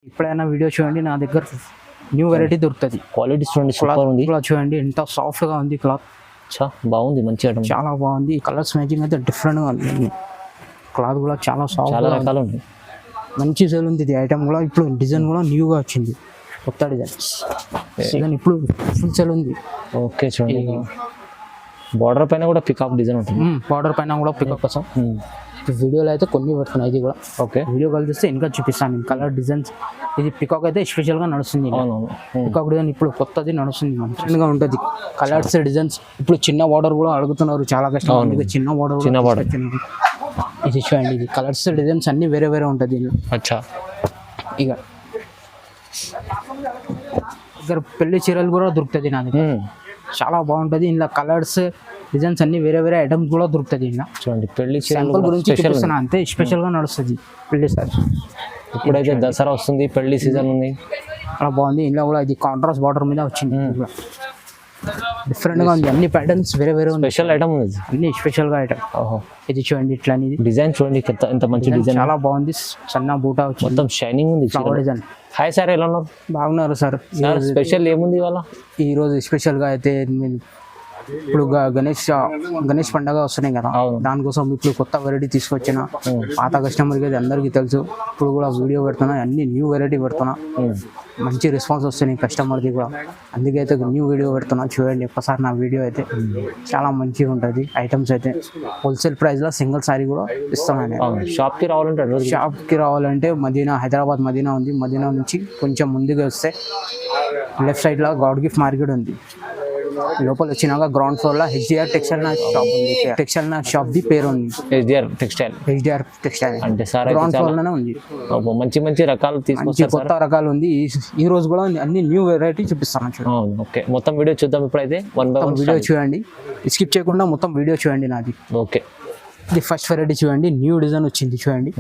ఎప్పుడైనా వీడియో చూడండి, నా దగ్గర న్యూ వెరైటీ దొరుకుతుంది. క్వాలిటీ చూడండి, సూపర్ ఉంది. క్లాత్ చూడండి ఎంత సాఫ్ట్ గా ఉంది. క్లాత్ బాగుంది, మంచి ఐటమ్, చాలా బాగుంది. కలర్స్ మ్యాచింగ్ అయితే డిఫరెంట్ గా ఉంది. క్లాత్ కూడా చాలా సాఫ్ట్, చాలా రకాలు ఉంది. మంచి సేల్ ఉంది. ఇది ఐటమ్ కూడా ఇప్పుడు డిజైన్ కూడా న్యూగా వచ్చింది, కొత్త డిజైన్ ఇప్పుడు ఫుల్ సేల్ ఉంది. ఓకే చూడండి, బార్డర్ పైన కూడా పికాక్ డిజైన్ ఉంటుంది. బార్డర్ పైన కూడా పికాక్ కోసం వీడియోలో అయితే కొన్ని పెడుతున్నాయి. ఇది కూడా ఓకే, వీడియో కాల్ చేస్తే ఇంకా చూపిస్తాను కలర్ డిజైన్స్. ఇది పికాక్ అయితే స్పెషల్ గా నడుస్తుంది. పికాక్ డిజైన్ ఇప్పుడు కొత్తది నడుస్తుంది, మంచిగా ఉంటుంది. కలర్స్ డిజైన్స్ ఇప్పుడు చిన్న బార్డర్ కూడా అడుగుతున్నారు, చాలా కష్టం. చిన్న బార్డర్ ఇది చూడండి. ఇది కలర్స్ డిజైన్స్ అన్ని వేరే వేరే ఉంటుంది. ఇక దగ్గర పెళ్లి చీరలు కూడా దొరుకుతుంది నా దగ్గర, చాలా బాగుంటుంది. ఇలా కలర్స్ డిజైన్స్ అన్ని వేరే వేరే ఐటమ్స్ కూడా దొరుకుతుంది. ఇలా చూడండి, పెళ్లి చీరల గురించి చూపిస్తున్నా అంతే, స్పెషల్ గా నడుస్తుంది పెళ్లి సార్. ఇప్పుడైతే దసరా వస్తుంది, పెళ్లి సీజన్ ఉంది, అలా బాగుంది. ఇలా కూడా ఇది కాంట్రాస్ట్ బార్డర్ మీద వచ్చింది, డిఫరెంట్ గా ఉంది. అన్ని ప్యాటర్న్స్ వేరే వేరే స్పెషల్ ఐటమ్ ఉంది, అన్ని స్పెషల్ గా ఐటమ్. ఇది చూడండి, ఇట్లా డిజైన్ చూడండి, ఎంత మంచి డిజైన్, చాలా బాగుంది. సన్న బూటా వచ్చి మొత్తం షైనింగ్ ఉంది డిజైన్. హాయ్ సార్, ఎలా ఉన్నారు? బాగున్నారు సార్. స్పెషల్ ఏముంది ఇవాళ? ఈ రోజు స్పెషల్ గా అయితే ఇప్పుడు గణేష్ పండగ వస్తున్నాయి కదా, దానికోసం ఇప్పుడు కొత్త వెరైటీ తీసుకొచ్చిన. పాత కస్టమర్కి అయితే అందరికీ తెలుసు, ఇప్పుడు కూడా వీడియో పెడుతున్నా, అన్ని న్యూ వెరైటీ పెడుతున్నా. మంచి రెస్పాన్స్ వస్తున్నాయి కస్టమర్ది కూడా, అందుకే అయితే న్యూ వీడియో పెడుతున్నా. చూడండి ఒక్కసారి నా వీడియో అయితే, చాలా మంచిగా ఉంటుంది. ఐటమ్స్ అయితే హోల్సేల్ ప్రైస్ లో సింగిల్ సారీ కూడా ఇస్తాను. షాప్కి రావాలంటే మదీనా, హైదరాబాద్ మదీనా ఉంది. మదీనా నుంచి కొంచెం ముందుకు వస్తే లెఫ్ట్ సైడ్ లో గాడ్ గిఫ్ట్ మార్కెట్ ఉంది. లోపల వచ్చినాక గ్రౌండ్ ఫ్లోర్ లో హెచ్డిఆర్ టెక్స్టైల్ షాప్ ఉంది. టెక్స్టైల్ షాప్ ది పేరు ఉంది, హెచ్డిఆర్ టెక్స్టైల్ అంటే గ్రౌండ్ ఫ్లోర్ లోనే ఉంది. మంచి రకాలు తీసుకొచ్చారు, కొత్త రకాలు ఉంది. ఈ రోజు కూడా అన్ని న్యూ వెరైటీ చూపిస్తాను. చూడండి, ఓకే, మొత్తం వీడియో చూద్దాం. ఇప్పుడైతే వీడియో చూడండి, స్కిప్ చేయకుండా మొత్తం వీడియో చూడండి నాది. ఓకే, ఇది ఫస్ట్ వెరైటీ చూడండి, న్యూ డిజైన్ వచ్చింది. చూడండి,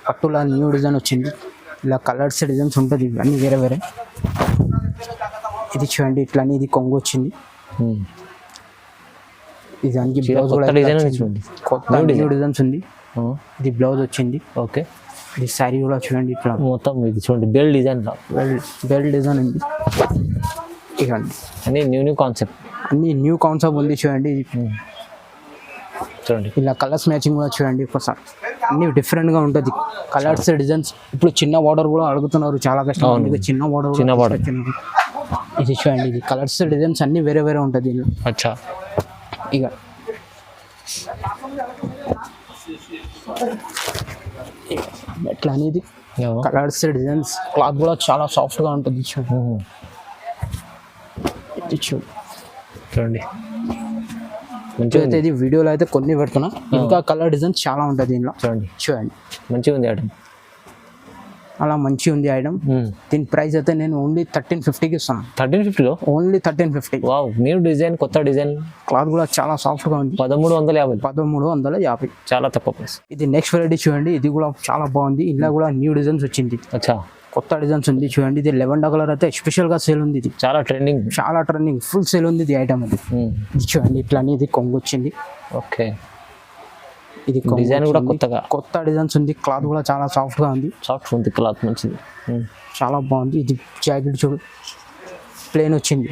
పట్టులా న్యూ డిజైన్ వచ్చింది. ఇలా కలర్స్ డిజైన్స్ ఉంటుంది, అన్ని వేరే వేరే. ఇది చూడండి, ఇట్లా ఇది కొంగు వచ్చింది. ఇది దానికి బ్లౌజ్ కూడా కొత్త న్యూ డిజైన్స్ ఉంది. ఇది బ్లౌజ్ వచ్చింది. ఓకే, ఇది శారీ కూడా చూడండి, ఇట్లా మొత్తం ఇది చూడండి, బెల్ డిజైన్ ఉంది. ఇవ్వండి, అన్ని న్యూ కాన్సెప్ట్, ఉంది. చూడండి, ఇలా కలర్స్ మ్యాచింగ్ కూడా చూడండి ఒకసారి, అన్ని డిఫరెంట్ గా ఉంటుంది. కలర్స్ డిజైన్స్ ఇప్పుడు చిన్న బార్డర్ కూడా అడుగుతున్నారు, చాలా కష్టం. చిన్న బార్డర్ ఇది చూడండి, ఇది కలర్స్ డిజైన్స్ అన్ని వేరే వేరే ఉంటుంది. ఇక ఎట్లా అనేది కలర్స్ డిజైన్స్, క్లాత్ కూడా చాలా సాఫ్ట్ గా ఉంటుంది. చూడండి, మంచిగా ఇది వీడియోలో అయితే కొన్ని పెడుతున్నా, ఇంకా కలర్ డిజైన్స్ చాలా ఉంటుంది దీనిలో. చూడండి, మంచిగా ఉంది ఐటమ్, అలా మంచిగా ఉంది ఐటమ్. దీని ప్రైస్ అయితే నేను ఓన్లీ 1350కి ఇస్తాను. 1350లో ఓన్లీ 1350. వావ్, న్యూ డిజైన్, కొత్త డిజైన్. క్లాత్ కూడా చాలా సాఫ్ట్ గా ఉంది. 1350, చాలా తక్కువ ప్రైస్. ఇది నెక్స్ట్ వెరైటీ చూడండి, ఇది కూడా చాలా బాగుంది. ఇలా కూడా న్యూ డిజైన్స్ వచ్చింది, కొత్త డిజైన్స్ ఉంది. చూడండి, ఇది లెవెండర్ కలర్ అయితే స్పెషల్ గా సేల్ ఉంది. ఇది చాలా ట్రెండింగ్ ఫుల్ సేల్ ఉంది. ఇది ఐటమ్ అది చూడండి, ఇట్లా ఇది కొంగు వచ్చింది. ఓకే, ఇది డిజైన్ కూడా కొత్త డిజైన్స్ ఉంది. క్లాత్ కూడా చాలా సాఫ్ట్ గా ఉంది. క్లాత్ మంచిది, చాలా బాగుంది. ఇది జాకెట్ చూడు, ప్లేన్ వచ్చింది.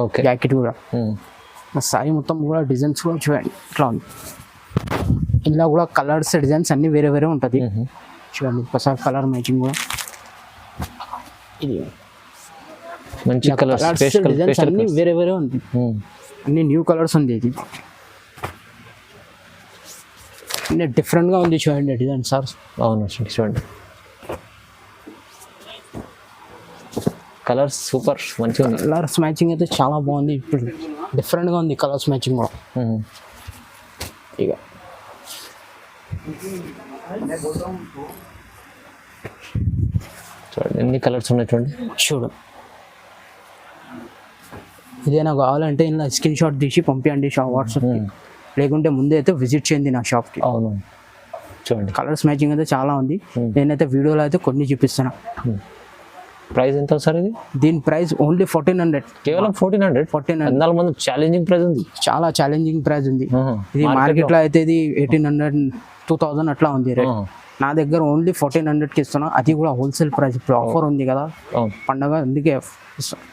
ఓకే, జాకెట్ కూడా సారీ మొత్తం కూడా డిజైన్స్ కూడా చూడండి, ఇట్లా ఉంది. ఇలా కూడా కలర్స్ డిజైన్స్ అన్ని వేరే వేరే ఉంటుంది. చూడండి ఒకసారి కలర్ మ్యాచింగ్ కూడా, ఇది మంచి కలర్స్ డిజైన్స్ అన్ని వేరే వేరే ఉంది. అన్ని న్యూ కలర్స్ ఉంది. ఇది అన్ని డిఫరెంట్ గా ఉంది. చూడండి డిజైన్ సార్. అవును, చూడండి, కలర్స్ సూపర్ మంచిగా ఉంది. కలర్స్ మ్యాచింగ్ అయితే చాలా బాగుంది. ఇప్పుడు డిఫరెంట్ గా ఉంది కలర్స్ మ్యాచింగ్ కూడా. ఇక చూడండి, ఎన్ని కలర్స్ ఉన్నాయి చూడు. ఇదేనా కావాలంటే ఇలా స్క్రీన్ షాట్ తీసి పంపించండి వాట్సాప్, లేకుంటే ముందే అయితే విజిట్ చేయండి నా షాప్కి. అవును, చూడండి, కలర్స్ మ్యాచింగ్ అయితే చాలా ఉంది. నేనైతే వీడియోలో అయితే కొన్ని చూపిస్తాను. ప్రైస్ ఎంత సార్ ఇది? దీని ప్రైస్ ఓన్లీ 1400, కేవలం 1400. మంది ఛాలెంజింగ్ ప్రైస్ ఉంది, చాలా ఛాలెంజింగ్ ప్రైస్ ఉంది. ఇది మార్కెట్ లో అయితే ఇది 1800, 2000 అట్లా ఉంది రేట్. నా దగ్గర ఓన్లీ 1400కి ఇస్తున్నా, అది కూడా హోల్సేల్ ప్రైస్. ఇప్పుడు ఆఫర్ ఉంది కదా అవును. పండగ, అందుకే ఇస్తున్నా.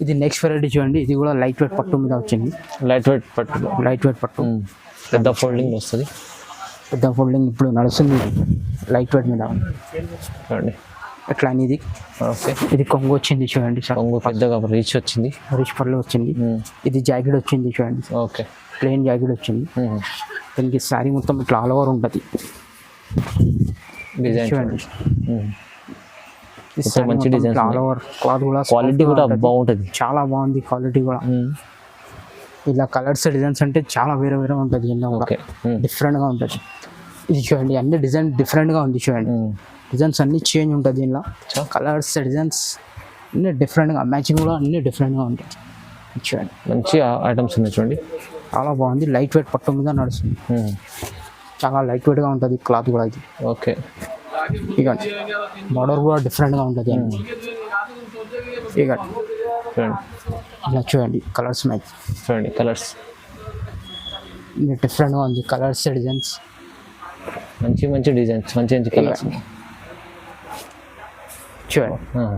ఇది నెక్స్ట్ వెరైటీ చూడండి, ఇది కూడా లైట్ వెయిట్ పట్టు మీద వచ్చింది. లైట్ వెయిట్ పట్టు పెద్ద ఫోల్డింగ్ వస్తుంది. పెద్ద ఫోల్డింగ్ ఇప్పుడు నడుస్తుంది లైట్ వెయిట్ మీద చూడండి. ఎట్లా అని ఇది ఓకే. ఇది కొంగు వచ్చింది చూడండి సార్, కొంగు పెద్దగా రీచ్ వచ్చింది, రిచ్ పళ్ళు వచ్చింది. ఇది జాకెట్ వచ్చింది చూడండి, ఓకే. ప్లెయిన్ జాకెట్ వచ్చింది. దీనికి శారీ మొత్తం ఇట్లా ఆల్ ఓవర్ ఉంటుంది డిజైన్ చూడండి. మంచి డిజైన్, ఆల్ ఓవర్ క్లాత్ కూడా క్వాలిటీ కూడా బాగుంటుంది, చాలా బాగుంది క్వాలిటీ కూడా. ఇలా కలర్స్ డిజైన్స్ అంటే చాలా వేరే వేరే ఉంటుంది, ఎన్నో ఓకే. డిఫరెంట్గా ఉంటుంది. ఇది చూడండి, అన్ని డిజైన్ డిఫరెంట్గా ఉంది చూడండి. డిజైన్స్ అన్ని చేంజ్ ఉంటుంది దీనిలో, కలర్స్ డిజైన్స్ అన్ని డిఫరెంట్గా, మ్యాచింగ్ కూడా అన్ని డిఫరెంట్గా ఉంటుంది చూడండి. మంచి ఐటమ్స్ ఉన్నాయి చూడండి, చాలా బాగుంది. లైట్ వెయిట్ పట్టు మీద నడుస్తుంది, చాలా లైట్ వెయిట్గా ఉంటుంది క్లాత్ కూడా. ఇది ఓకే. ఇక బార్డర్ కూడా డిఫరెంట్గా ఉంటుంది అండి. ఇక చూడండి, ఇలా చూడండి కలర్స్ మ్యాచ్ చూడండి, కలర్స్ డిఫరెంట్గా ఉంది, కలర్స్ డిజైన్స్ మంచి డిజైన్స్, మంచి కలర్స్ చూడండి.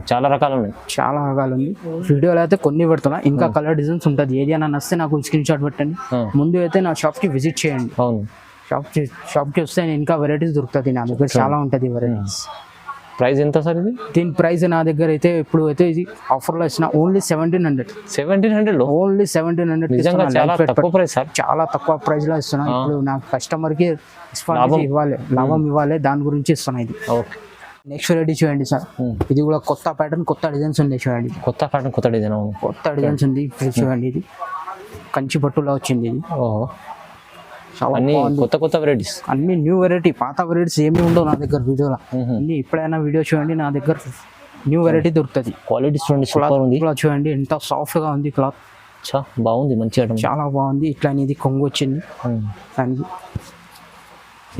చాలా రకాలు ఉన్నాయి, చాలా రకాలు ఉంది. వీడియోలో అయితే కొన్ని పెడుతున్నా, ఇంకా కలర్ డిజైన్స్ ఉంటుంది. ఏది అని నచ్చితే నాకు స్క్రీన్ షాట్ పెట్టండి. ముందు అయితే నా షాప్కి విజిట్ చేయండి. అవును, షాప్కి వస్తే ఇంకా వెరైటీస్ దొరుకుతుంది నా దగ్గర, చాలా ఉంటుంది వెరైటీస్. ప్రైస్ ఎంత సార్ ఇది? దీని ప్రైస్ నా దగ్గర అయితే ఇప్పుడు అయితే ఇది ఆఫర్లో ఇచ్చిన ఓన్లీ 1700. 1700 ఓన్లీ 1700. నిజంగా చాలా తక్కువ ప్రైస్ సార్, చాలా తక్కువ ప్రైస్ లో ఇస్తున్నా. ఇప్పుడు నా కస్టమర్కి ఇవ్వాలి, లాభం ఇవ్వాలి, దాని గురించి ఇస్తున్నా ఇది. ఓకే. నెక్స్ట్ వెరైటీ చూడండి సార్, ఇది కూడా కొత్త ప్యాటర్న్, కొత్త డిజైన్స్ ఉన్నాయి చూడండి. కొత్త ప్యాటర్న్, కొత్త డిజైన్, కొత్త డిజైన్స్ ఉంది. ఇది చూడండి, ఇది కంచి పట్టులో వచ్చింది. ఇది అన్ని కొత్త వెరైటీస్, అన్ని న్యూ వెరైటీ. పాత వెరైటీస్ ఏమి ఉండవు నా దగ్గర వీడియోలో. అన్ని ఎప్పుడైనా వీడియో చూడండి, నా దగ్గర న్యూ వెరైటీ దొరుకుతుంది. క్వాలిటీ చూడండి, సూపర్ ఉంది. చూడండి ఎంత సాఫ్ట్ గా ఉంది క్లాత్, బాగుంది, మంచి ఐటమ్, చాలా బాగుంది. ఇట్లా ఇది కొంగు వచ్చింది, దానికి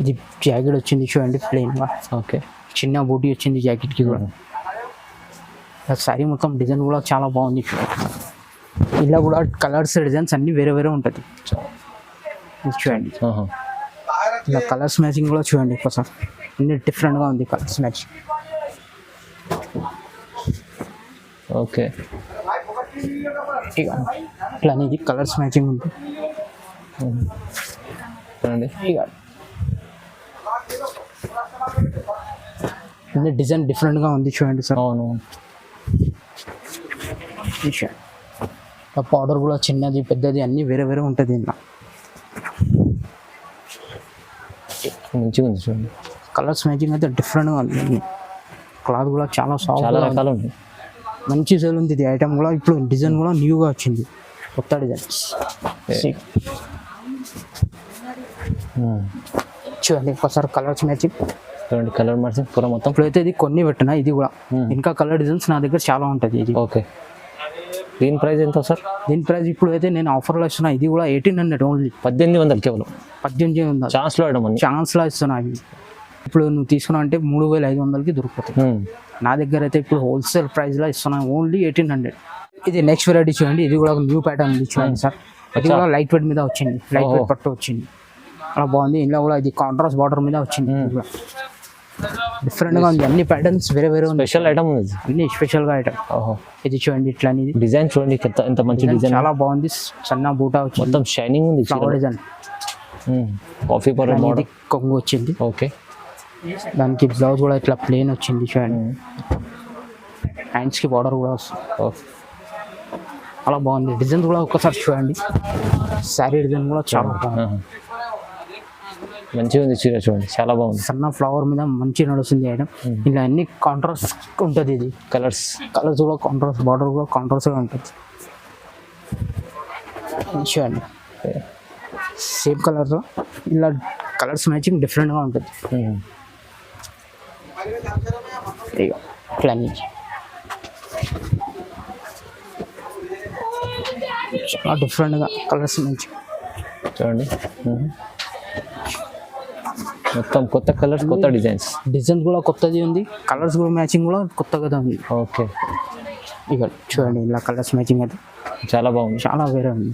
ఇది జాకెట్ వచ్చింది చూడండి ప్లెయిన్ గా. ఓకే. చిన్న బూటీ వచ్చింది జాకెట్ కి కూడా. సారీ మొత్తం డిజైన్ కూడా చాలా బాగుంది చూడండి. ఇలా కూడా కలర్స్ డిజైన్స్ అన్ని వేరే వేరే ఉంటుంది చూడండి. ఇలా కలర్స్ మ్యాచింగ్ కూడా చూడండి ఒకసారి, అన్ని డిఫరెంట్గా ఉంది కలర్స్ మ్యాచింగ్. ఓకే. ఇట్లా అనేది కలర్స్ మ్యాచింగ్ ఉంది చూడండి. అన్ని డిజైన్ డిఫరెంట్గా ఉంది చూడండి సార్. అవును, పౌడర్ కూడా చిన్నది పెద్దది అన్ని వేరే వేరే ఉంటుంది ఇంట్లో. మంచిగా ఉంది చూడండి, కలర్స్ మ్యాచింగ్ అయితే డిఫరెంట్గా ఉంది. క్లాత్ కూడా చాలా సాఫ్ట్, చాలా రకాలు ఉన్నాయి, మంచి సేల్ ఉంది. ఇది ఐటమ్ కూడా ఇప్పుడు డిజైన్ కూడా న్యూగా వచ్చింది, కొత్త డిజైన్స్ చూడండి ఒకసారి. కలర్స్ మ్యాచింగ్ చూడండి, కలర్ మ్యాచింగ్ పూర మొత్తం. ఇప్పుడైతే ఇది కొన్ని పెట్టినా, ఇది కూడా ఇంకా కలర్ డిజైన్స్ నా దగ్గర చాలా ఉంటుంది ఇది. ఓకే. దీని ప్రైస్ ఎంత సార్? దీని ప్రైస్ ఇప్పుడు అయితే నేను ఆఫర్లో ఇస్తున్నా, ఇది కూడా 1800 ఓన్లీ. 1800 కేవలం. 1800 ఛాన్స్లో ఐటమ్, ఛాన్స్లో ఇస్తున్నా. అవి ఇప్పుడు నువ్వు తీసుకున్నావు అంటే 3500కి దొరుకుతుంది నా దగ్గర. అయితే ఇప్పుడు హోల్సేల్ ప్రైస్లో ఇస్తున్నా, ఓన్లీ 1800. ఇది నెక్స్ట్ వెరైటీ చూడండి, ఇది కూడా న్యూ ప్యాటర్న్ ఉంది చూడండి సార్. ఇది కూడా లైట్ వెయిట్ మీద వచ్చింది, లైట్ వెయిట్ పట్టు వచ్చింది, అలా బాగుంది. ఇంట్లో కూడా ఇది కాంట్రాస్ట్ బార్డర్ మీద వచ్చింది. డిఫరెంట్గా ఉంది, అన్ని ప్యాటర్న్స్ వేరే వేరే ఉంది. స్పెషల్ ఐటమ్ ఉంది, అన్ని స్పెషల్గా ఐటమ్. ఇది చూడండి, ఇట్లా అనేది డిజైన్ చూడండి, ఎంత మంచి డిజైన్, చాలా బాగుంది. సన్న బూటా వచ్చింది, మొత్తం షైనింగ్ ఉంది, flower design. Coffee powder model కొంగు వచ్చింది. ఓకే. దానికి బ్లౌజ్ కూడా ఇట్లా ప్లెయిన్ వచ్చింది చూడండి. హ్యాండ్స్కి బార్డర్ కూడా వస్తుంది, అలా బాగుంది. డిజైన్ కూడా ఒక్కసారి చూడండి, శారీ డిజైన్ కూడా చాలా బాగుంది, మంచిగా ఉంది చీర చూడండి, చాలా బాగుంది. సన్న ఫ్లవర్ మీద మంచి నడుస్తుంది ఐటమ్. ఇలా అన్ని కాంట్రాస్ట్ ఉంటుంది. ఇది కలర్స్ కూడా కాంట్రాస్ట్, బార్డర్ కూడా కాంట్రాస్ట్గా ఉంటుంది చూడండి. సేమ్ కలర్లో ఇలా కలర్స్ మ్యాచింగ్ డిఫరెంట్గా ఉంటుంది. ఇట్లా చాలా డిఫరెంట్గా కలర్స్ మ్యాచింగ్ చూడండి. మొత్తం కొత్త కలర్స్, కొత్త డిజైన్స్, డిజైన్ కూడా కొత్తది ఉంది, కలర్స్ కూడా మ్యాచింగ్ కూడా కొత్తగా ఉంది. ఓకే. ఇక చూడండి, ఇలా కలర్స్ మ్యాచింగ్ అయితే చాలా బాగుంది, చాలా వేరే ఉంది.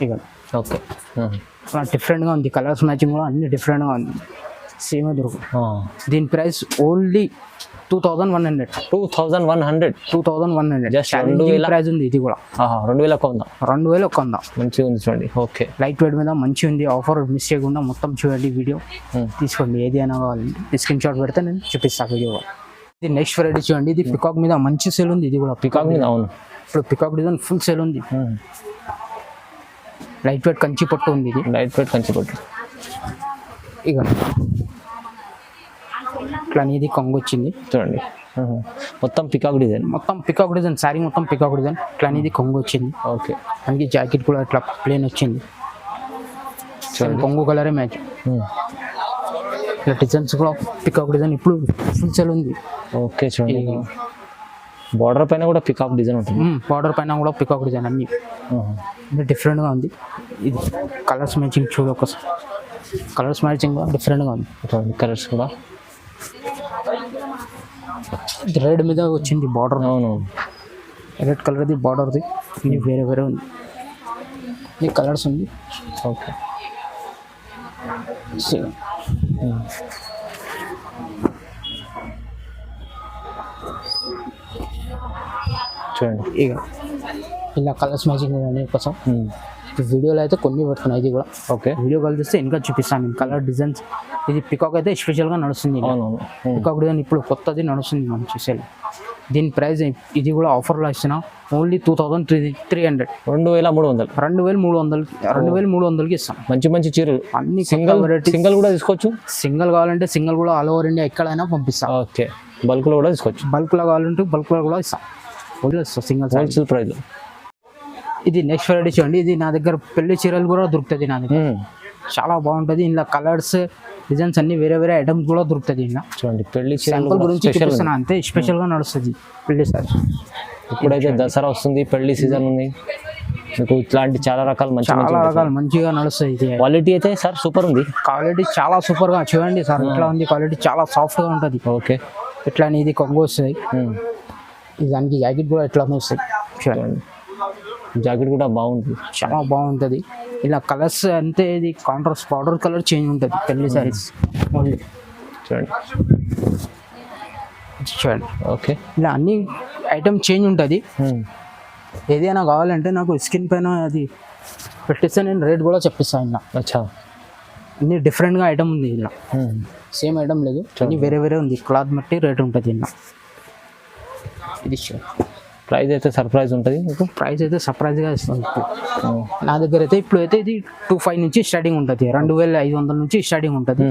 ఇక ఓకే. అలా డిఫరెంట్గా ఉంది, కలర్స్ మ్యాచింగ్ కూడా అన్ని డిఫరెంట్గా ఉంది. సేమ్ దొరుకు. దీని ప్రైస్ ఓన్లీ 2100. 2100 Just 2000 ప్రైస్ ఉంది. ఇది కూడా 2100. 2100 మంచిగా ఉంది చూడండి. ఓకే, లైట్ వెయిట్ మీద మంచిగా ఉంది. ఆఫర్ మిస్ చేయకుండా మొత్తం చూడండి, వీడియో తీసుకోండి. ఏది అయినా కావాలంటే స్క్రీన్ షాట్ పెడితే నేను చూపిస్తాను వీడియో. ఇది నెక్స్ట్ వెరైటీ చూడండి. ఇది పికాక్ మీద మంచి సేల్ ఉంది. ఇది కూడా పికాక్ మీద. అవును, ఇప్పుడు పికాక్ డిజైన్ ఫుల్ సేల్ ఉంది. లైట్ వెయిట్ కంచి పట్టు ఉంది. ఇది లైట్ వెయిట్ కంచి పట్టు. ఇక ఇట్లా ఇది కొంగు వచ్చింది చూడండి. మొత్తం పికాక్ డిజైన్. మొత్తం పికాక్ డిజైన్, శారీ మొత్తం పికాక్ డిజైన్. ఇట్లా ఇది కొంగు వచ్చింది. ఓకే, మనకి జాకెట్ కూడా ఇట్లా ప్లేన్ వచ్చింది. కొంగు కలరే మ్యాచ్. ఇట్లా డిజైన్స్ కూడా పికాక్ డిజైన్ ఇప్పుడు ఫుల్ సేల్ ఉంది. ఓకే చూడండి. బార్డర్ పైన కూడా పికాక్ డిజైన్ ఉంటుంది. బార్డర్ పైన కూడా పికాక్ డిజైన్ అన్ని డిఫరెంట్గా ఉంది. ఇది కలర్స్ మ్యాచింగ్ చూడు ఒకసారి. కలర్స్ మ్యాచింగ్ కూడా డిఫరెంట్గా ఉంది. కలర్స్ కూడా రెడ్ మీద వచ్చింది బార్డర్. అవును, రెడ్ కలర్ది బార్డర్ది. ఇది వేరే వేరే ఉంది. ఇది కలర్స్ ఉంది. ఓకే, చూడండి. ఇక ఇలా కలర్స్ మ్యాచింగ్ అనే కోసం వీడియోలో అయితే కొన్ని పెడుతున్నాయి. ఇది కూడా ఓకే, వీడియో కాల్ చేస్తే ఇంకా చూపిస్తాను నేను కలర్ డిజైన్స్. ఇది పికాక్ అయితే స్పెషల్గా నడుస్తుంది. పికాక్ డిజైన్ ఇప్పుడు కొత్తది నడుస్తుంది మంచి సేల్. దీని ప్రైస్ ఇది కూడా ఆఫర్లో ఇస్తున్నా ఓన్లీ 2300. 2300కి ఇస్తాం. మంచి మంచి చీరలు అన్ని సింగిల్ కూడా తీసుకోవచ్చు. సింగిల్ కావాలంటే సింగిల్ కూడా ఆల్ ఓవర్ ఇండియా ఎక్కడైనా పంపిస్తాం. ఓకే, బల్క్లో కూడా తీసుకోవచ్చు. బల్క్లో కావాలంటే బల్క్లో కూడా ఇస్తాం. Single wholesale price. ఇది నెక్స్ట్ వెరైటీ చూడండి. ఇది నా దగ్గర పెళ్లి చీరలు కూడా దొరుకుతుంది. నా దగ్గర చాలా బాగుంటుంది. ఇలా కలర్స్ డిజైన్స్ అన్ని వేరే వేరే ఐటమ్స్ కూడా దొరుకుతుంది. ఇలా చూడండి, పెళ్లి చీరల గురించి చూపిస్తున్నా అంతే. స్పెషల్గా నడుస్తుంది పెళ్లి సార్. ఇప్పుడైతే దసరా వస్తుంది, పెళ్లి సీజన్ ఉంది. మీకు ఇట్లాంటి చాలా రకాలు మంచిగా నడుస్తుంది. ఇది క్వాలిటీ అయితే సార్ సూపర్ ఉంది. క్వాలిటీ చాలా సూపర్గా చూడండి సార్. ఇట్లా ఉంది క్వాలిటీ, చాలా సాఫ్ట్గా ఉంటుంది. ఓకే, ఇట్లా ఇది కొంగు వస్తుంది. దానికి జాకెట్ కూడా ఇట్లా వస్తుంది చూడండి. జాకెట్ కూడా బాగుంటుంది, చాలా బాగుంటుంది. ఇలా కలర్స్ అంతే. ఇది కాంట్రాస్ట్ పౌడర్ కలర్ చేంజ్ ఉంటుంది పెళ్లి సారీస్ ఓన్లీ. చూడండి. ఓకే, ఇలా అన్ని ఐటమ్ చేంజ్ ఉంటుంది. ఏదైనా కావాలంటే నాకు స్కిన్ పైన అది పెట్టిస్తే నేను రేట్ కూడా చెప్పిస్తాను. ఇలా అచ్చా, అన్ని డిఫరెంట్గా ఐటమ్ ఉంది. ఇలా సేమ్ ఐటమ్ లేదు, అన్ని వేరే వేరే ఉంది. క్లాత్ బట్టి రేట్ ఉంటుంది. ఇలా ఇది ప్రైస్ అయితే సర్ప్రైజ్ ఉంటుంది. మీకు ప్రైస్ అయితే సర్ప్రైజ్గా ఇస్తుంది. నా దగ్గర అయితే ఇప్పుడైతే ఇది 2500 నుంచి స్టార్టింగ్ ఉంటుంది. 2500 నుంచి స్టార్టింగ్ ఉంటుంది.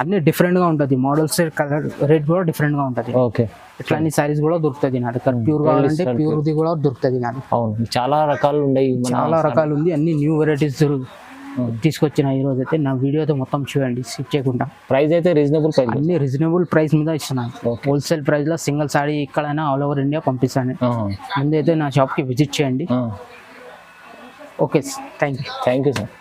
అన్ని డిఫరెంట్గా ఉంటుంది. మోడల్స్, కలర్, రేట్ కూడా డిఫరెంట్గా ఉంటుంది. ఓకే, ఇట్లా అన్ని సారీస్ కూడా దొరుకుతుంది నా దగ్గర. ప్యూర్ కావాలంటే ప్యూర్ది కూడా దొరుకుతుంది నాకు. అవును, చాలా రకాలు ఉన్నాయి. చాలా రకాలు ఉంది. అన్ని న్యూ వెరైటీస్ తీసుకొచ్చిన ఈరోజు అయితే. నా వీడియో అయితే మొత్తం చూడండి స్కిప్ చేయకుండా. ప్రైస్ అయితే రీజనబుల్ ప్రైస్, అన్ని రీజనబుల్ ప్రైస్ మీద ఇస్తున్నాను. హోల్సేల్ ప్రైస్లో సింగిల్ సారీ ఎక్కడైనా ఆల్ ఓవర్ ఇండియా పంపిస్తాను. ముందైతే నా షాప్కి విజిట్ చేయండి. Okay, thank you sir.